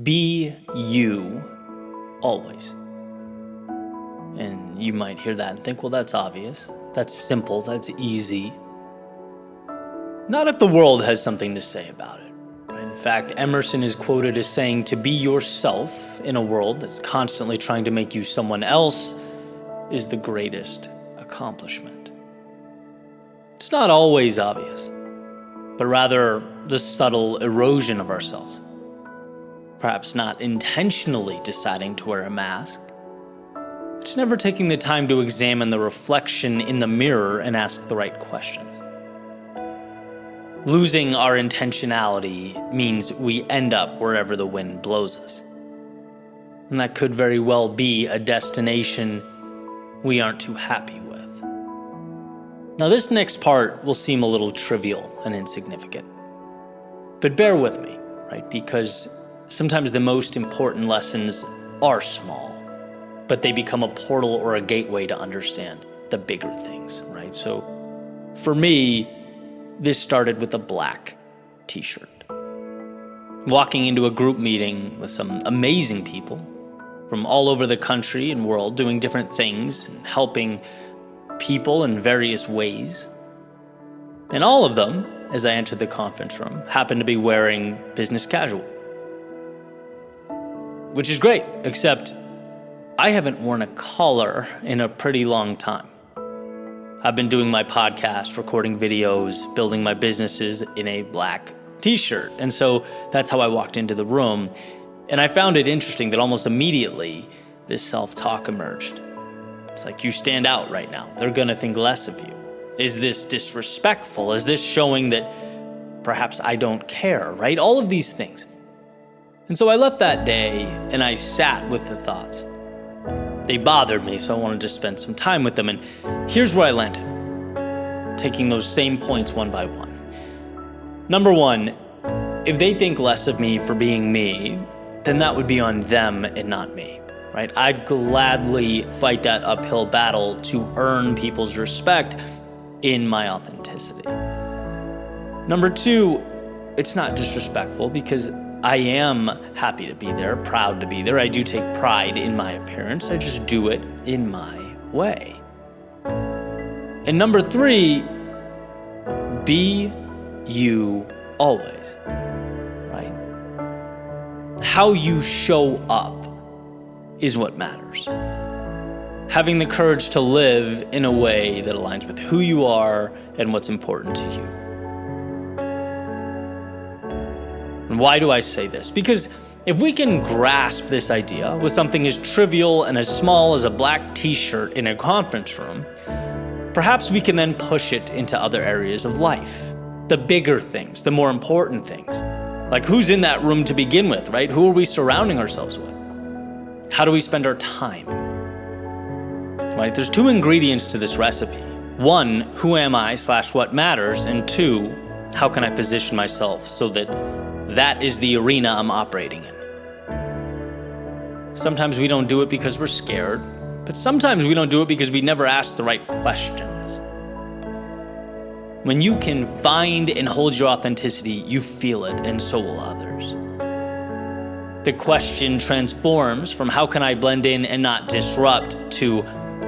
Be you always. And you might hear that and think, well, that's obvious. That's simple. That's easy. Not if the world has something to say about it. In fact, Emerson is quoted as saying, to be yourself in a world that's constantly trying to make you someone else is the greatest accomplishment. It's not always obvious, but rather the subtle erosion of ourselves. Perhaps not intentionally deciding to wear a mask. It's never taking the time to examine the reflection in the mirror and ask the right questions. Losing our intentionality means we end up wherever the wind blows us. And that could very well be a destination we aren't too happy with. Now, this next part will seem a little trivial and insignificant. But bear with me, right? Because sometimes the most important lessons are small, but they become a portal or a gateway to understand the bigger things, right? So for me, this started with a black t-shirt. Walking into a group meeting with some amazing people from all over the country and world doing different things and helping people in various ways. And all of them, as I entered the conference room, happened to be wearing business casual. Which is great, except I haven't worn a collar in a pretty long time. I've been doing my podcast, recording videos, building my businesses in a black t-shirt. And so that's how I walked into the room. And I found it interesting that almost immediately this self-talk emerged. It's like, you stand out right now. They're gonna think less of you. Is this disrespectful? Is this showing that perhaps I don't care, right? All of these things. And so I left that day and I sat with the thoughts. They bothered me, so I wanted to spend some time with them. And here's where I landed, taking those same points one by one. Number one, if they think less of me for being me, then that would be on them and not me, right? I'd gladly fight that uphill battle to earn people's respect in my authenticity. Number two, it's not disrespectful because I am happy to be there, proud to be there. I do take pride in my appearance. I just do it in my way. And number three, be you always, right? How you show up is what matters. Having the courage to live in a way that aligns with who you are and what's important to you. And why do I say this? Because if we can grasp this idea with something as trivial and as small as a black t-shirt in a conference room, perhaps we can then push it into other areas of life. The bigger things, the more important things. Like, who's in that room to begin with, right? Who are we surrounding ourselves with? How do we spend our time? Right? There's two ingredients to this recipe. One, who am I / what matters? And two, how can I position myself so that that is the arena I'm operating in? Sometimes we don't do it because we're scared, but sometimes we don't do it because we never ask the right questions. When you can find and hold your authenticity, you feel it, and so will others. The question transforms from how can I blend in and not disrupt to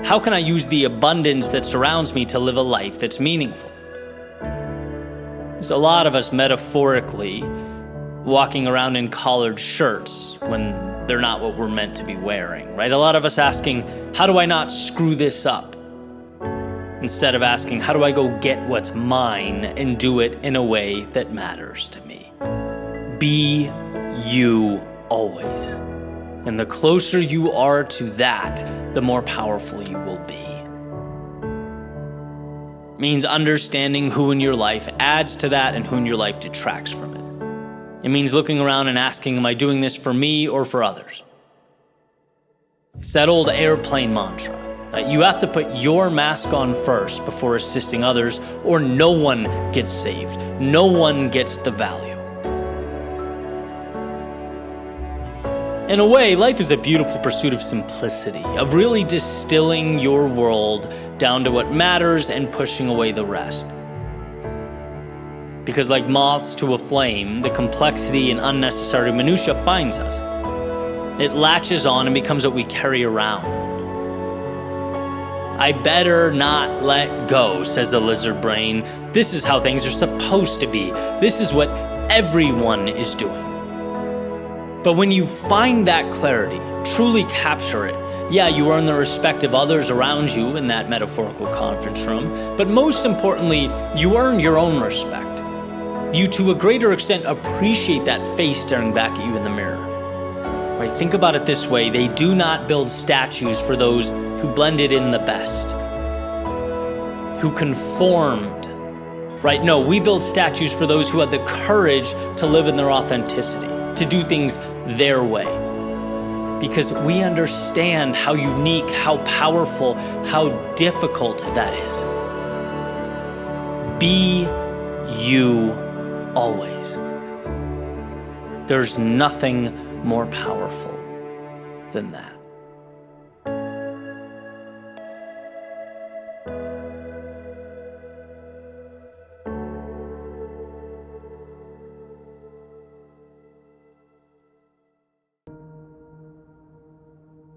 how can I use the abundance that surrounds me to live a life that's meaningful? So a lot of us metaphorically walking around in collared shirts when they're not what we're meant to be wearing, right? A lot of us asking, how do I not screw this up? Instead of asking, how do I go get what's mine and do it in a way that matters to me? Be you always. And the closer you are to that, the more powerful you will be. It means understanding who in your life adds to that and who in your life detracts from it. It means looking around and asking, am I doing this for me or for others? It's that old airplane mantra. You have to put your mask on first before assisting others, or no one gets saved. No one gets the value. In a way, life is a beautiful pursuit of simplicity, of really distilling your world down to what matters and pushing away the rest. Because like moths to a flame, the complexity and unnecessary minutia finds us. It latches on and becomes what we carry around. I better not let go, says the lizard brain. This is how things are supposed to be. This is what everyone is doing. But when you find that clarity, truly capture it, yeah, you earn the respect of others around you in that metaphorical conference room, but most importantly, you earn your own respect. You, to a greater extent, appreciate that face staring back at you in the mirror. Right? Think about it this way. They do not build statues for those who blended in the best, who conformed, right? No, we build statues for those who had the courage to live in their authenticity, to do things their way. Because we understand how unique, how powerful, how difficult that is. Be you always. There's nothing more powerful than that.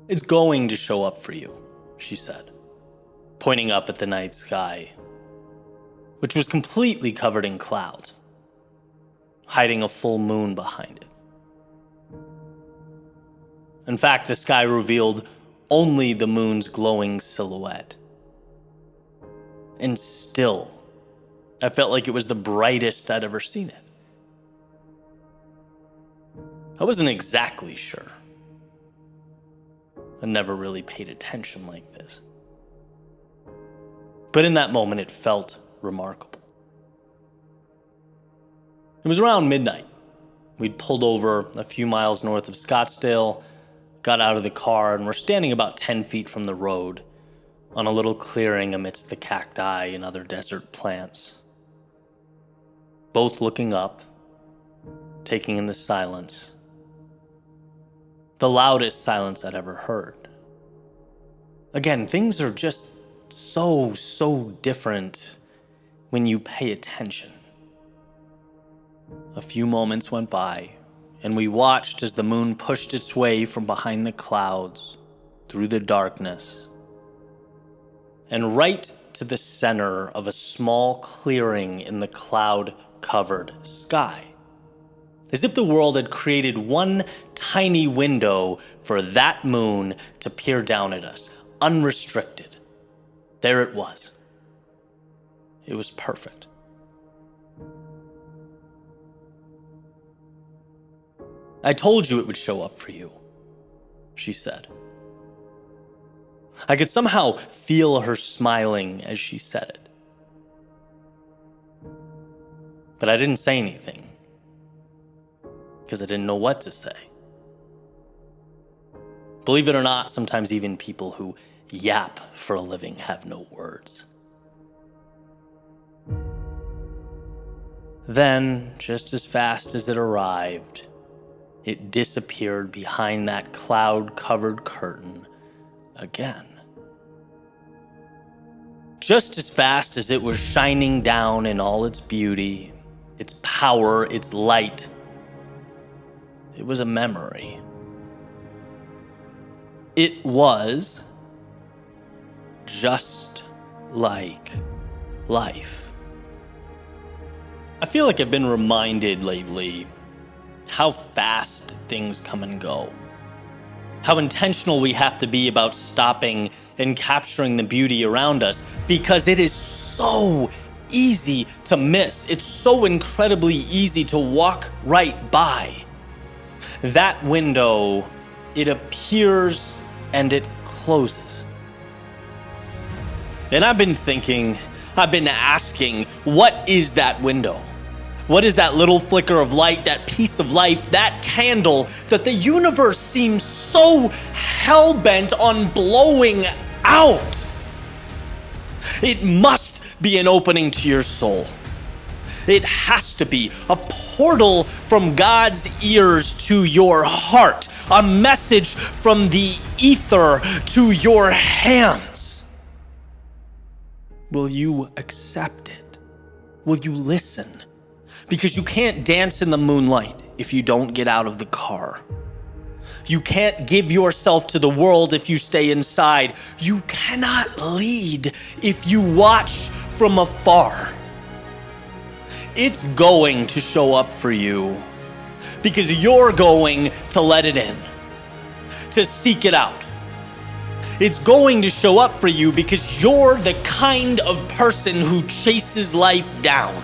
It's going to show up for you, she said, pointing up at the night sky, which was completely covered in clouds, hiding a full moon behind it. In fact, the sky revealed only the moon's glowing silhouette. And still, I felt like it was the brightest I'd ever seen it. I wasn't exactly sure. I never really paid attention like this. But in that moment, it felt remarkable. It was around midnight. We'd pulled over a few miles north of Scottsdale, got out of the car, and were standing about 10 feet from the road on a little clearing amidst the cacti and other desert plants. Both looking up, taking in the silence. The loudest silence I'd ever heard. Again, things are just so different when you pay attention. A few moments went by, and we watched as the moon pushed its way from behind the clouds, through the darkness, and right to the center of a small clearing in the cloud-covered sky. As if the world had created one tiny window for that moon to peer down at us, unrestricted. There it was. It was perfect. I told you it would show up for you, she said. I could somehow feel her smiling as she said it. But I didn't say anything, because I didn't know what to say. Believe it or not, sometimes even people who yap for a living have no words. Then, just as fast as it arrived, it disappeared behind that cloud-covered curtain again. Just as fast as it was shining down in all its beauty, its power, its light, it was a memory. It was just like life. I feel like I've been reminded lately how fast things come and go. How intentional we have to be about stopping and capturing the beauty around us, because it is so easy to miss. It's so incredibly easy to walk right by. That window, it appears and it closes. And I've been asking, what is that window? What is that little flicker of light, that piece of life, that candle that the universe seems so hell-bent on blowing out? It must be an opening to your soul. It has to be a portal from God's ears to your heart, a message from the ether to your hands. Will you accept it? Will you listen? Because you can't dance in the moonlight if you don't get out of the car. You can't give yourself to the world if you stay inside. You cannot lead if you watch from afar. It's going to show up for you because you're going to let it in, to seek it out. It's going to show up for you because you're the kind of person who chases life down,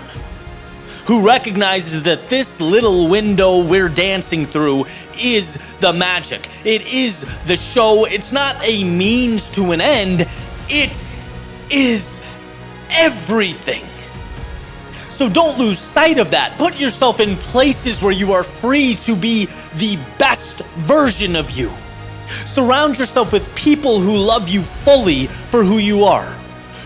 who recognizes that this little window we're dancing through is the magic. It is the show. It's not a means to an end. It is everything. So don't lose sight of that. Put yourself in places where you are free to be the best version of you. Surround yourself with people who love you fully for who you are,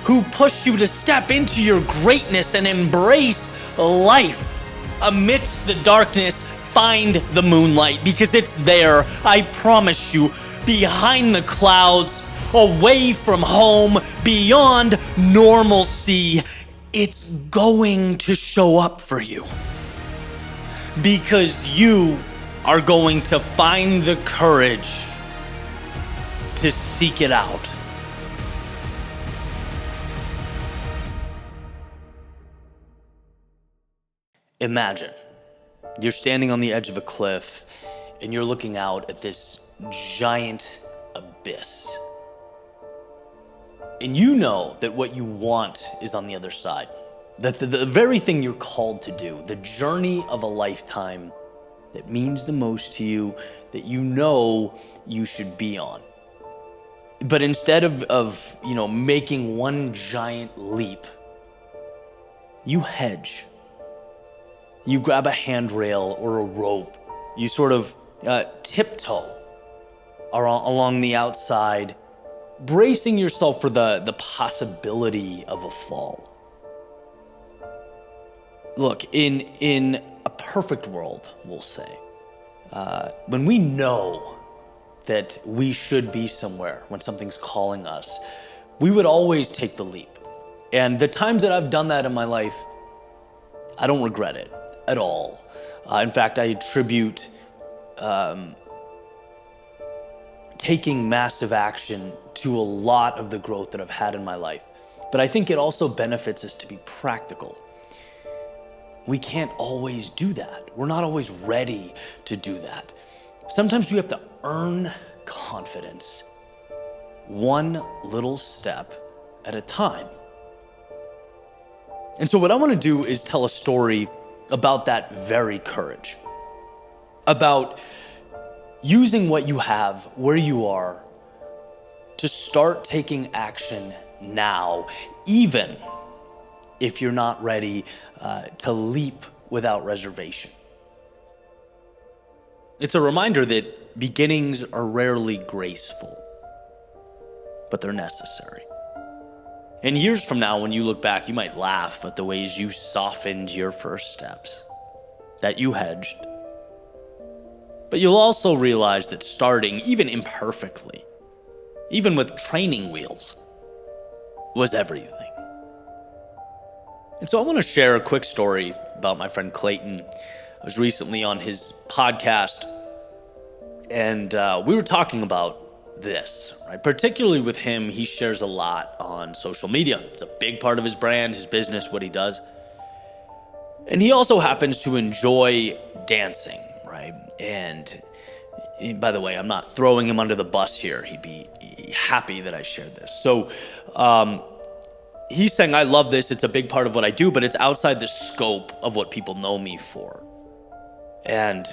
who push you to step into your greatness and embrace life. Amidst the darkness, find the moonlight because it's there, I promise you, behind the clouds, away from home, beyond normalcy. It's going to show up for you because you are going to find the courage to seek it out. Imagine you're standing on the edge of a cliff and you're looking out at this giant abyss. And you know that what you want is on the other side. That the very thing you're called to do, the journey of a lifetime that means the most to you, that you know you should be on. But instead of making one giant leap, you hedge. You grab a handrail or a rope. You sort of tiptoe along the outside, bracing yourself for the possibility of a fall. Look, in a perfect world, we'll say, when we know that we should be somewhere, when something's calling us, we would always take the leap. And the times that I've done that in my life, I don't regret it at all. In fact, I attribute taking massive action to a lot of the growth that I've had in my life. But I think it also benefits us to be practical. We can't always do that. We're not always ready to do that. Sometimes we have to earn confidence, one little step at a time. And so what I want to do is tell a story about that very courage, about using what you have, where you are, to start taking action now, even if you're not ready to leap without reservation. It's a reminder that beginnings are rarely graceful, but they're necessary. And years from now, when you look back, you might laugh at the ways you softened your first steps, that you hedged. But you'll also realize that starting, even imperfectly, even with training wheels, was everything. And so I want to share a quick story about my friend Clayton. I was recently on his podcast, and we were talking about this, right? Particularly with him, he shares a lot on social media. It's a big part of his brand, his business, what he does. And he also happens to enjoy dancing, right? And by the way, I'm not throwing him under the bus here. He'd be happy that I shared this. So he's saying, I love this. It's a big part of what I do, but it's outside the scope of what people know me for. And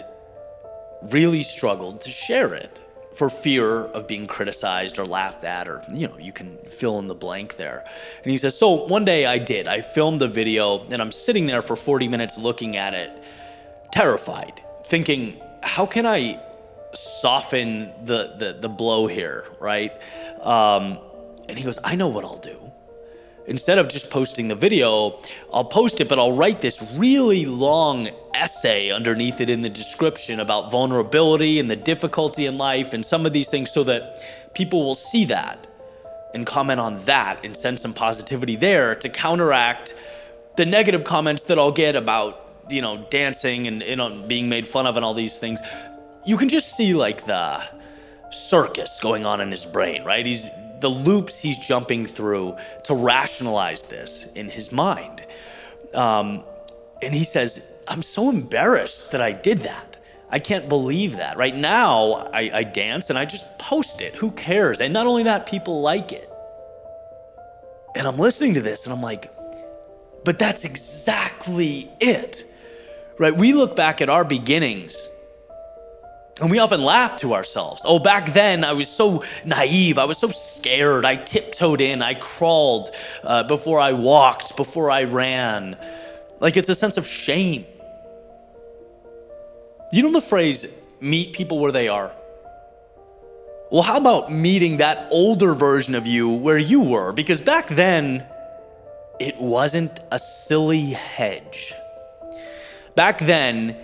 really struggled to share it for fear of being criticized or laughed at, or, you can fill in the blank there. And he says, so one day I did. I filmed a video and I'm sitting there for 40 minutes looking at it, terrified, thinking, how can I soften the blow here, right? And he goes, I know what I'll do. Instead of just posting the video, I'll post it, but I'll write this really long essay underneath it in the description about vulnerability and the difficulty in life and some of these things, so that people will see that and comment on that and send some positivity there to counteract the negative comments that I'll get about dancing and being made fun of and all these things, you can just see like the circus going on in his brain, right? The loops he's jumping through to rationalize this in his mind. And he says, I'm so embarrassed that I did that. I can't believe that. Right now, I dance and I just post it. Who cares? And not only that, people like it. And I'm listening to this and I'm like, but that's exactly it, right? We look back at our beginnings and we often laugh to ourselves. Oh, back then I was so naive. I was so scared. I tiptoed in. I crawled before I walked, before I ran. Like it's a sense of shame. You know the phrase, meet people where they are? Well, how about meeting that older version of you where you were? Because back then, it wasn't a silly hedge. Back then,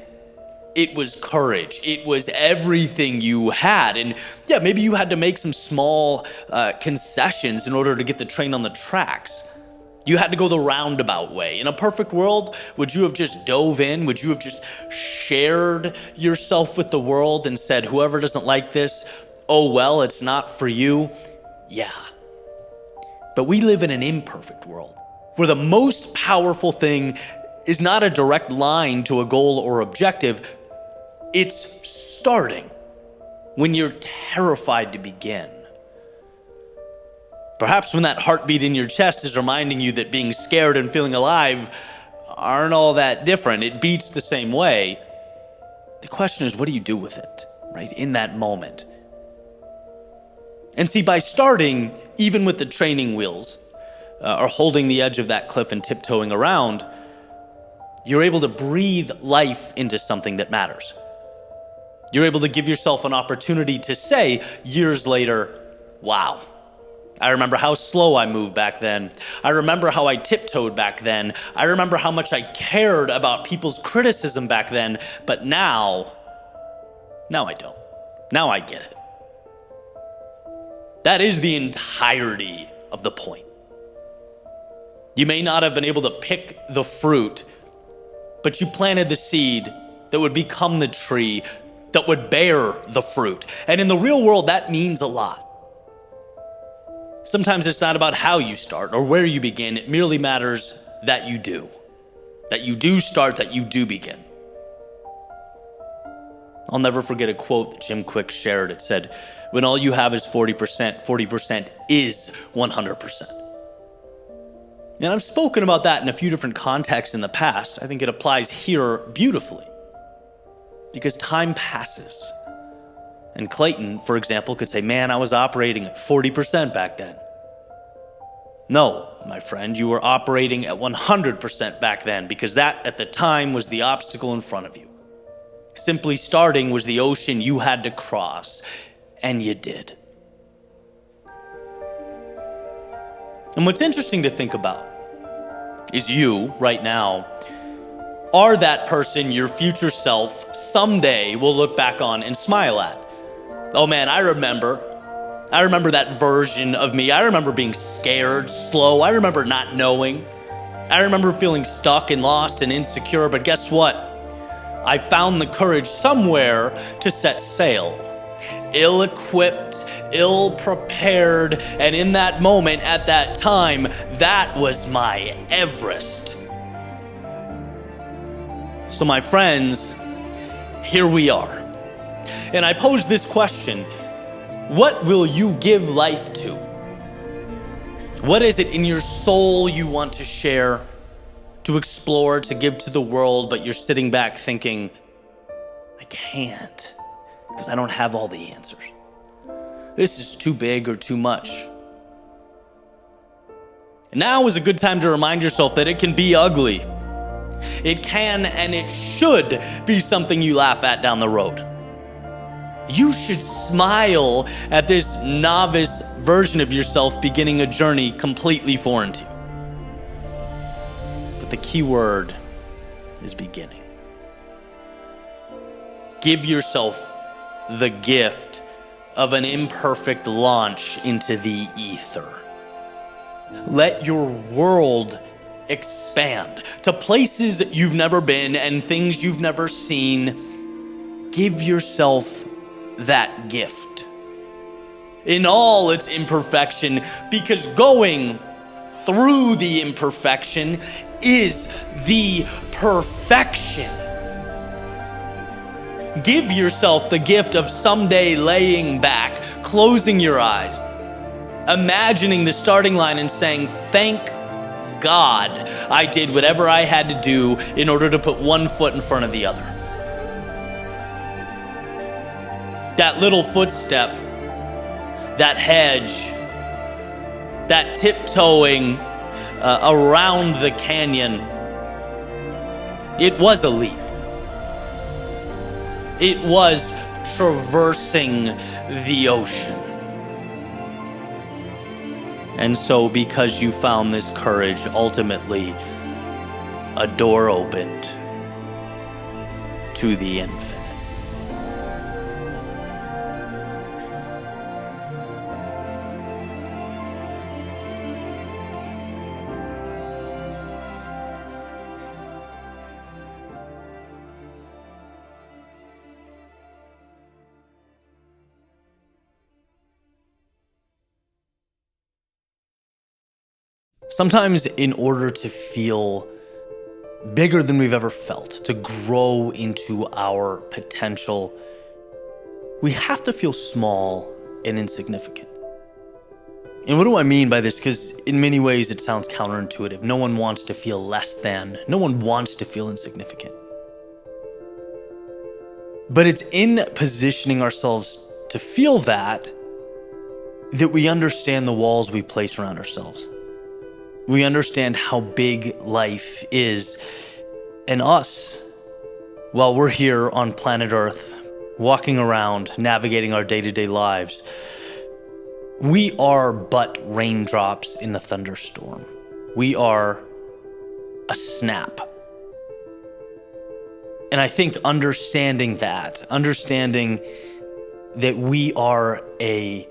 it was courage. It was everything you had. And yeah, maybe you had to make some small concessions in order to get the train on the tracks. You had to go the roundabout way. In a perfect world, would you have just dove in? Would you have just shared yourself with the world and said, whoever doesn't like this, oh, well, it's not for you? Yeah. But we live in an imperfect world where the most powerful thing is not a direct line to a goal or objective. It's starting when you're terrified to begin. Perhaps when that heartbeat in your chest is reminding you that being scared and feeling alive aren't all that different. It beats the same way. The question is, what do you do with it, right, in that moment? And see, by starting, even with the training wheels, or holding the edge of that cliff and tiptoeing around, you're able to breathe life into something that matters. You're able to give yourself an opportunity to say, years later, wow, I remember how slow I moved back then. I remember how I tiptoed back then. I remember how much I cared about people's criticism back then, but now I don't. Now I get it. That is the entirety of the point. You may not have been able to pick the fruit, but you planted the seed that would become the tree that would bear the fruit. And in the real world, that means a lot. Sometimes it's not about how you start or where you begin. It merely matters that you do. That you do start, that you do begin. I'll never forget a quote that Jim Quick shared. It said, when all you have is 40%, 40% is 100%. And I've spoken about that in a few different contexts in the past. I think it applies here beautifully. Because time passes. And Clayton, for example, could say, man, I was operating at 40% back then. No, my friend, you were operating at 100% back then, because that, at the time, was the obstacle in front of you. Simply starting was the ocean you had to cross, and you did. And what's interesting to think about is you, right now, are that person your future self someday will look back on and smile at. Oh man, I remember that version of me. I remember being scared, slow. I remember not knowing. I remember feeling stuck and lost and insecure, but guess what? I found the courage somewhere to set sail. Ill-equipped, ill-prepared, and in that moment, at that time, that was my Everest. So my friends, here we are. And I pose this question: what will you give life to? What is it in your soul you want to share, to explore, to give to the world, but you're sitting back thinking, I can't, because I don't have all the answers. This is too big or too much. Now is a good time to remind yourself that it can be ugly. It can and it should be something you laugh at down the road. You should smile at this novice version of yourself beginning a journey completely foreign to you. But the key word is beginning. Give yourself the gift of an imperfect launch into the ether. Let your world expand to places you've never been and things you've never seen. Give yourself that gift in all its imperfection, because going through the imperfection is the perfection. Give yourself the gift of someday laying back, closing your eyes, imagining the starting line and saying, "Thank God I did whatever I had to do in order to put one foot in front of the other." That little footstep, that hedge, that tiptoeing around the canyon, it was a leap. It was traversing the ocean. And so, because you found this courage, ultimately, a door opened to the infinite. Sometimes, in order to feel bigger than we've ever felt, to grow into our potential, we have to feel small and insignificant. And what do I mean by this? Because in many ways it sounds counterintuitive. No one wants to feel less than. No one wants to feel insignificant. But it's in positioning ourselves to feel that we understand the walls we place around ourselves. We understand how big life is, and us, while we're here on planet Earth, walking around, navigating our day-to-day lives, we are but raindrops in a thunderstorm. We are a snap. And I think understanding that we are a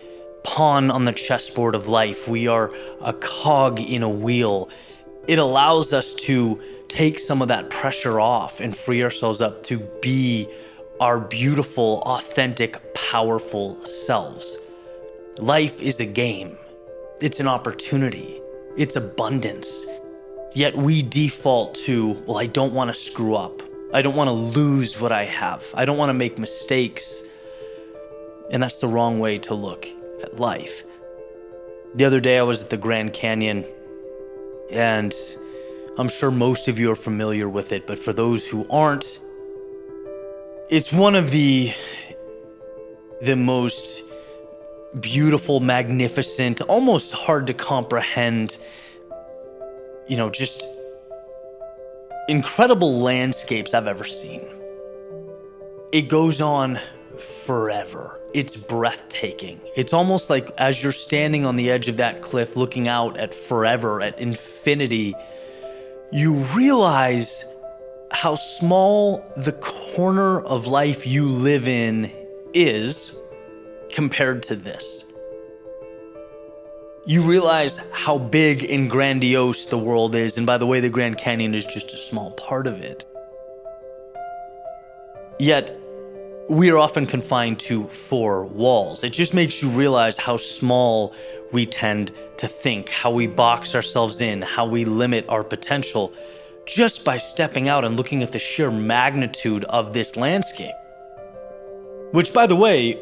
pawn on the chessboard of life, we are a cog in a wheel, it allows us to take some of that pressure off and free ourselves up to be our beautiful, authentic, powerful selves. Life is a game. It's an opportunity. It's abundance. Yet we default to, well, I don't want to screw up. I don't want to lose what I have. I don't want to make mistakes. And that's the wrong way to look at life. The other day I was at the Grand Canyon, and I'm sure most of you are familiar with it, but for those who aren't, it's one of the most beautiful, magnificent, almost hard to comprehend, just incredible landscapes I've ever seen. It goes on forever. It's breathtaking. It's almost like as you're standing on the edge of that cliff looking out at forever, at infinity, you realize how small the corner of life you live in is compared to this. You realize how big and grandiose the world is, and by the way, the Grand Canyon is just a small part of it. Yet, we are often confined to four walls. It just makes you realize how small we tend to think, how we box ourselves in, how we limit our potential just by stepping out and looking at the sheer magnitude of this landscape. Which, by the way,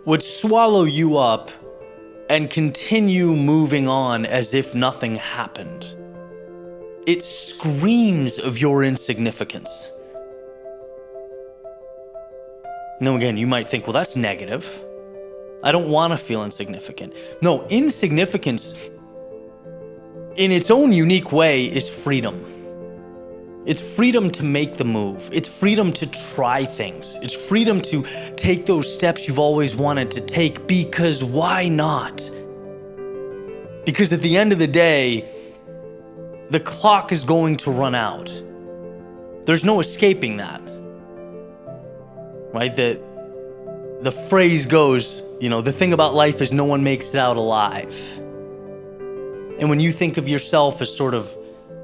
would swallow you up and continue moving on as if nothing happened. It screams of your insignificance. Now again, you might think, well, that's negative. I don't want to feel insignificant. No, insignificance in its own unique way is freedom. It's freedom to make the move. It's freedom to try things. It's freedom to take those steps you've always wanted to take, because why not? Because at the end of the day, the clock is going to run out. There's no escaping that. Right? The phrase goes, the thing about life is no one makes it out alive. And when you think of yourself as sort of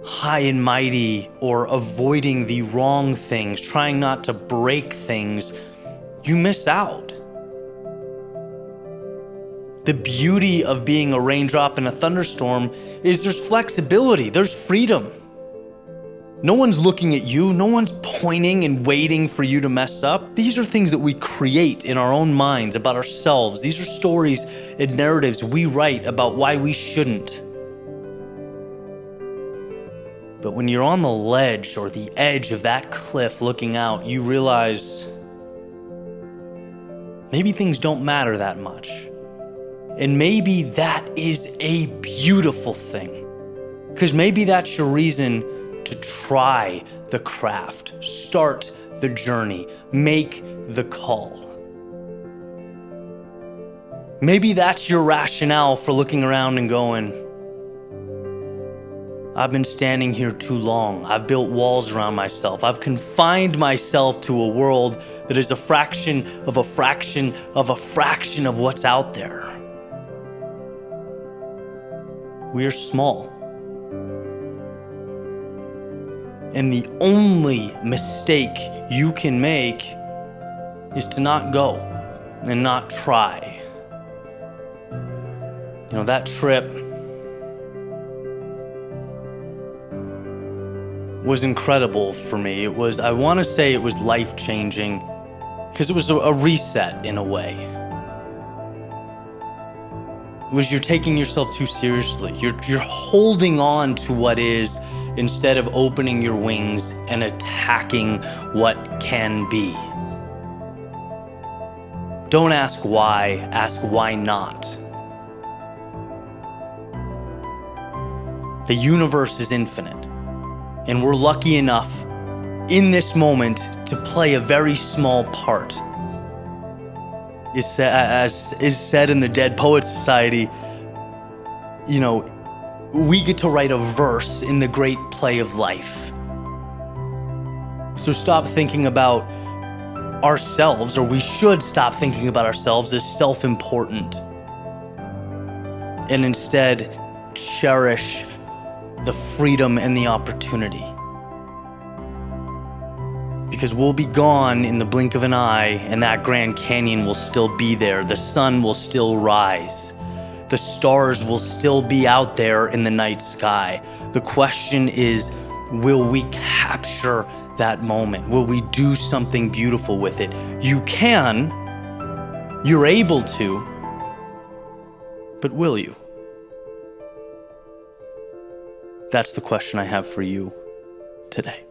high and mighty or avoiding the wrong things, trying not to break things, you miss out. The beauty of being a raindrop in a thunderstorm is there's flexibility, there's freedom. No one's looking at you, no one's pointing and waiting for you to mess up. These are things that we create in our own minds about ourselves. These are stories and narratives we write about why we shouldn't. But when you're on the ledge or the edge of that cliff looking out, you realize maybe things don't matter that much. And maybe that is a beautiful thing. Because maybe that's your reason to try the craft, start the journey, make the call. Maybe that's your rationale for looking around and going, I've been standing here too long. I've built walls around myself. I've confined myself to a world that is a fraction of a fraction of a fraction of what's out there. We are small. And the only mistake you can make is to not go and not try. You know, that trip was incredible for me. I want to say it was life-changing because it was a reset in a way. You're taking yourself too seriously. You're holding on to what is instead of opening your wings and attacking what can be. Don't ask why, ask why not. The universe is infinite, and we're lucky enough in this moment to play a very small part. As is said in the Dead Poets Society, you know, we get to write a verse in the great play of life. So stop thinking about ourselves, or we should stop thinking about ourselves as self-important, and instead cherish the freedom and the opportunity. Because we'll be gone in the blink of an eye, and that Grand Canyon will still be there. The sun will still rise. The stars will still be out there in the night sky. The question is, will we capture that moment? Will we do something beautiful with it? You can, you're able to, but will you? That's the question I have for you today.